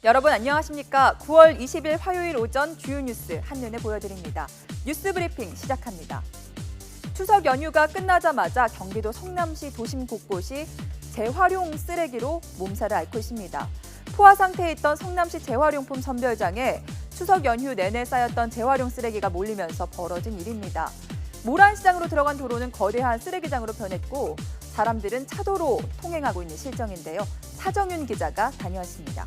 여러분 안녕하십니까? 9월 20일 화요일 오전 주요 뉴스 한눈에 보여드립니다. 뉴스 브리핑 시작합니다. 추석 연휴가 끝나자마자 경기도 성남시 도심 곳곳이 재활용 쓰레기로 몸살을 앓고 있습니다. 포화 상태에 있던 성남시 재활용품 선별장에 추석 연휴 내내 쌓였던 재활용 쓰레기가 몰리면서 벌어진 일입니다. 모란시장으로 들어간 도로는 거대한 쓰레기장으로 변했고 사람들은 차도로 통행하고 있는 실정인데요. 차정윤 기자가 다녀왔습니다.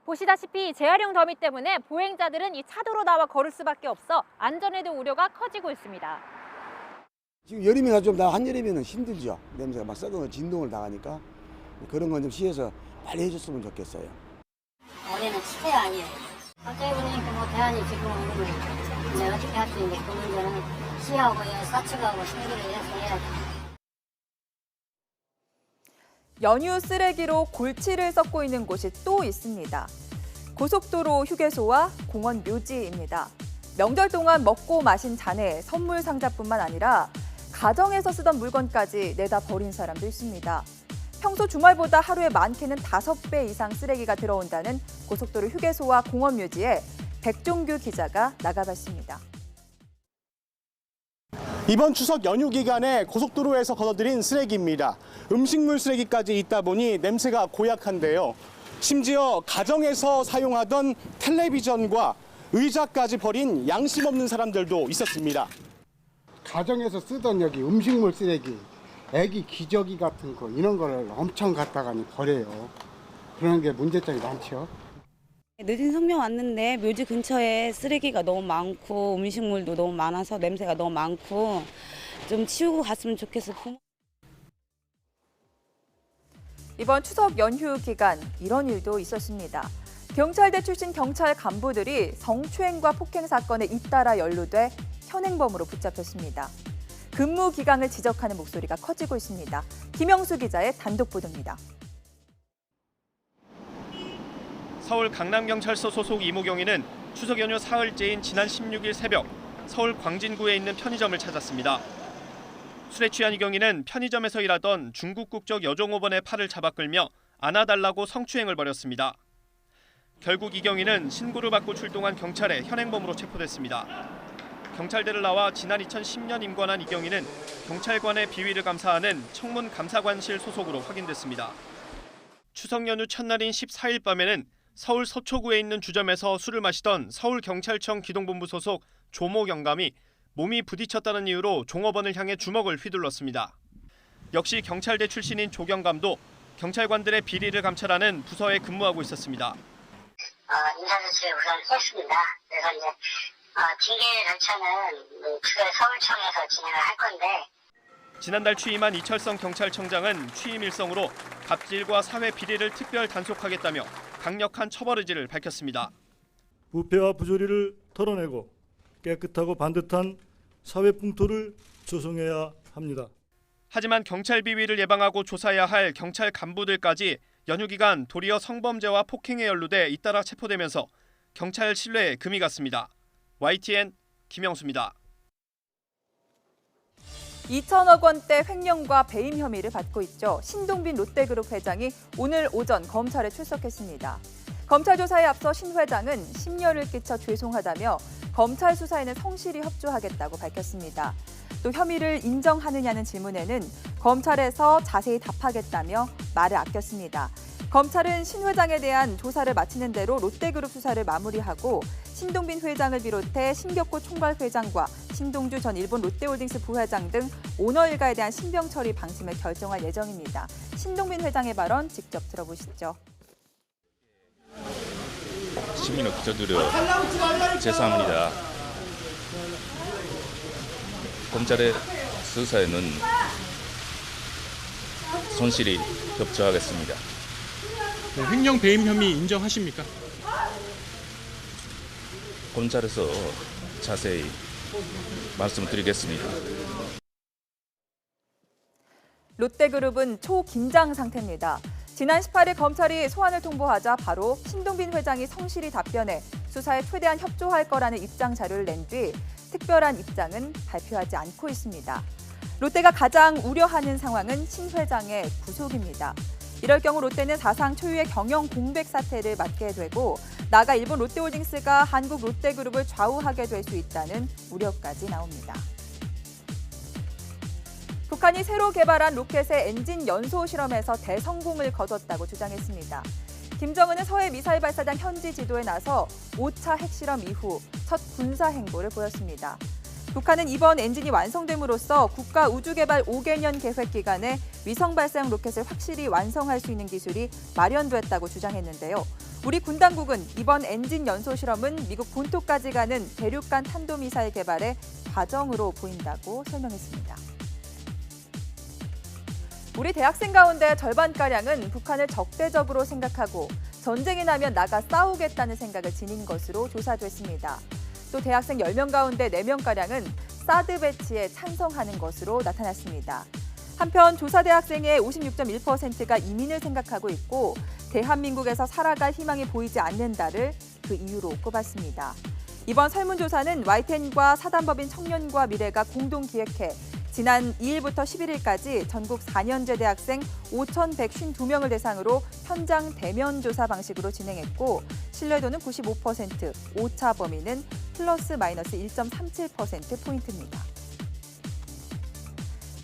보시다시피 재활용 더미 때문에 보행자들은 이 차도로 나와 걸을 수밖에 없어 안전에도 우려가 커지고 있습니다. 지금 여름이가 좀 한여름에는 힘들죠. 냄새가 막 썩은 진동을 당하니까 그런 건 좀 시에서 빨리 해줬으면 좋겠어요. 올해는 추세 아니에요. 갑자기 보니까 뭐 대안이 지금 오는 거니까 근데 어떻게 할 수 있는지 그 문제는 시하고 사측하고 상의를 해서 해야죠. 연휴 쓰레기로 골치를 썩고 있는 곳이 또 있습니다. 고속도로 휴게소와 공원 묘지입니다. 명절 동안 먹고 마신 잔해, 선물 상자뿐만 아니라 가정에서 쓰던 물건까지 내다 버린 사람도 있습니다. 평소 주말보다 하루에 많게는 5배 이상 쓰레기가 들어온다는 고속도로 휴게소와 공원 묘지에 백종규 기자가 나가봤습니다. 이번 추석 연휴 기간에 고속도로에서 걷어들인 쓰레기입니다. 음식물 쓰레기까지 있다 보니 냄새가 고약한데요. 심지어 가정에서 사용하던 텔레비전과 의자까지 버린 양심 없는 사람들도 있었습니다. 가정에서 쓰던 여기 음식물 쓰레기, 애기 기저귀 같은 거 이런 거를 엄청 갖다가 버려요. 그런 게 문제점이 많죠. 늦은 성명 왔는데 묘지 근처에 쓰레기가 너무 많고 음식물도 너무 많아서 냄새가 너무 많고 좀 치우고 갔으면 좋겠어. 이번 추석 연휴 기간 이런 일도 있었습니다. 경찰대 출신 경찰 간부들이 성추행과 폭행 사건에 잇따라 연루돼 현행범으로 붙잡혔습니다. 근무 기강을 지적하는 목소리가 커지고 있습니다. 김영수 기자의 단독 보도입니다. 서울 강남경찰서 소속 이모경이는 추석 연휴 사흘째인 지난 16일 새벽 서울 광진구에 있는 편의점을 찾았습니다. 술에 취한 이경이는 편의점에서 일하던 중국 국적 여종업원의 팔을 잡아 끌며 안아달라고 성추행을 벌였습니다. 결국 이경이는 신고를 받고 출동한 경찰에 현행범으로 체포됐습니다. 경찰대를 나와 지난 2010년 임관한 이경이는 경찰관의 비위를 감사하는 청문 감사관실 소속으로 확인됐습니다. 추석 연휴 첫날인 14일 밤에는 서울 서초구에 있는 주점에서 술을 마시던 서울경찰청 기동본부 소속 조모 경감이 몸이 부딪혔다는 이유로 종업원을 향해 주먹을 휘둘렀습니다. 역시 경찰대 출신인 조 경감도 경찰관들의 비리를 감찰하는 부서에 근무하고 있었습니다. 인사조치를 우선 했습니다. 그래서 이제 징계 절차는 특별 서울청에서 진행을 할 건데 지난달 취임한 이철성 경찰청장은 취임 일성으로 갑질과 사회 비리를 특별 단속하겠다며 강력한 처벌 의지를 밝혔습니다. 부패와 부조리를 털어내고 깨끗하고 반듯한 사회 풍토를 조성해야 합니다. 하지만 경찰 비위를 예방하고 조사해야 할 경찰 간부들까지 연휴 기간 도리어 성범죄와 폭행에 연루돼 잇따라 체포되면서 경찰 신뢰에 금이 갔습니다. YTN 김영수입니다. 2천억 원대 횡령과 배임 혐의를 받고 있죠. 신동빈 롯데그룹 회장이 오늘 오전 검찰에 출석했습니다. 검찰 조사에 앞서 신 회장은 심려를 끼쳐 죄송하다며 검찰 수사에는 성실히 협조하겠다고 밝혔습니다. 또 혐의를 인정하느냐는 질문에는 검찰에서 자세히 답하겠다며 말을 아꼈습니다. 검찰은 신 회장에 대한 조사를 마치는 대로 롯데그룹 수사를 마무리하고 신동빈 회장을 비롯해 신격구 총괄회장과 신동주 전 일본 롯데홀딩스 부회장 등 오너 일가에 대한 신병 처리 방침을 결정할 예정입니다. 신동빈 회장의 발언 직접 들어보시죠. 시민의 기초들여 죄송합니다. 검찰의 수사에는 성실히 협조하겠습니다. 네, 횡령 배임 혐의 인정하십니까? 검찰에서 자세히 말씀드리겠습니다. 롯데그룹은 초긴장 상태입니다. 지난 18일 검찰이 소환을 통보하자 바로 신동빈 회장이 성실히 답변해 수사에 최대한 협조할 거라는 입장 자료를 낸 뒤 특별한 입장은 발표하지 않고 있습니다. 롯데가 가장 우려하는 상황은 신 회장의 구속입니다. 이럴 경우 롯데는 사상 초유의 경영 공백 사태를 맞게 되고 나아가 일본 롯데홀딩스가 한국 롯데그룹을 좌우하게 될 수 있다는 우려까지 나옵니다. 북한이 새로 개발한 로켓의 엔진 연소 실험에서 대성공을 거뒀다고 주장했습니다. 김정은은 서해 미사일 발사장 현지 지도에 나서 5차 핵실험 이후 첫 군사 행보를 보였습니다. 북한은 이번 엔진이 완성됨으로써 국가우주개발 5개년 계획 기간에 위성 발사용 로켓을 확실히 완성할 수 있는 기술이 마련됐다고 주장했는데요. 우리 군 당국은 이번 엔진 연소 실험은 미국 본토까지 가는 대륙간 탄도미사일 개발의 과정으로 보인다고 설명했습니다. 우리 대학생 가운데 절반가량은 북한을 적대적으로 생각하고 전쟁이 나면 나가 싸우겠다는 생각을 지닌 것으로 조사됐습니다. 또 대학생 10명 가운데 4명가량은 사드 배치에 찬성하는 것으로 나타났습니다. 한편 조사 대학생의 56.1%가 이민을 생각하고 있고 대한민국에서 살아갈 희망이 보이지 않는다를 그 이유로 꼽았습니다. 이번 설문조사는 YTN과 사단법인 청년과 미래가 공동 기획해 지난 2일부터 11일까지 전국 4년제 대학생 5,152명을 대상으로 현장 대면 조사 방식으로 진행했고 신뢰도는 95%, 오차 범위는 플러스 마이너스 1.37%포인트입니다.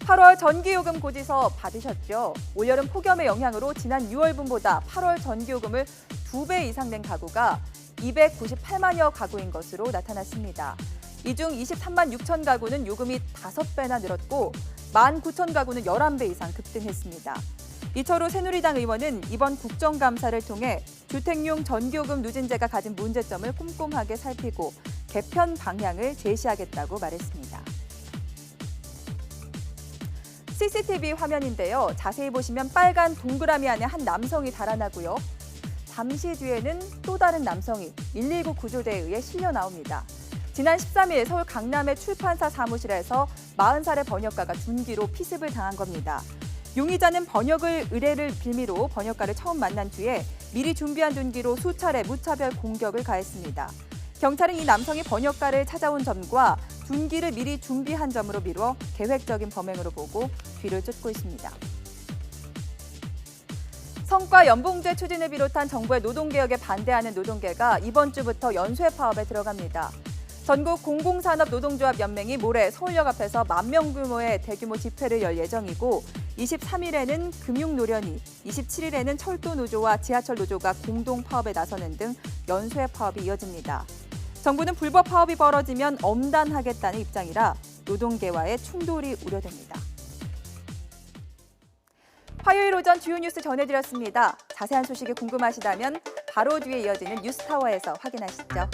8월 전기요금 고지서 받으셨죠? 올여름 폭염의 영향으로 지난 6월분보다 8월 전기요금을 2배 이상 낸 가구가 298만여 가구인 것으로 나타났습니다. 이 중 23만 6천 가구는 요금이 5배나 늘었고 19,000 가구는 11배 이상 급등했습니다. 이철우 새누리당 의원은 이번 국정감사를 통해 주택용 전기요금 누진제가 가진 문제점을 꼼꼼하게 살피고 개편 방향을 제시하겠다고 말했습니다. CCTV 화면인데요. 자세히 보시면 빨간 동그라미 안에 한 남성이 달아나고요. 잠시 뒤에는 또 다른 남성이 119 구조대에 의해 실려 나옵니다. 지난 13일 서울 강남의 출판사 사무실에서 40살의 번역가가 둔기로 피습을 당한 겁니다. 용의자는 번역을 의뢰를 빌미로 번역가를 처음 만난 뒤에 미리 준비한 둔기로 수차례 무차별 공격을 가했습니다. 경찰은 이 남성이 번역가를 찾아온 점과 둔기를 미리 준비한 점으로 미루어 계획적인 범행으로 보고 뒤를 쫓고 있습니다. 성과 연봉제 추진을 비롯한 정부의 노동개혁에 반대하는 노동계가 이번 주부터 연쇄 파업에 들어갑니다. 전국 공공산업 노동조합 연맹이 모레 서울역 앞에서 10,000명 규모의 대규모 집회를 열 예정이고 23일에는 금융노련위, 27일에는 철도노조와 지하철노조가 공동 파업에 나서는 등 연쇄 파업이 이어집니다. 정부는 불법 파업이 벌어지면 엄단하겠다는 입장이라 노동계와의 충돌이 우려됩니다. 화요일 오전 주요 뉴스 전해드렸습니다. 자세한 소식이 궁금하시다면 바로 뒤에 이어지는 뉴스타워에서 확인하시죠.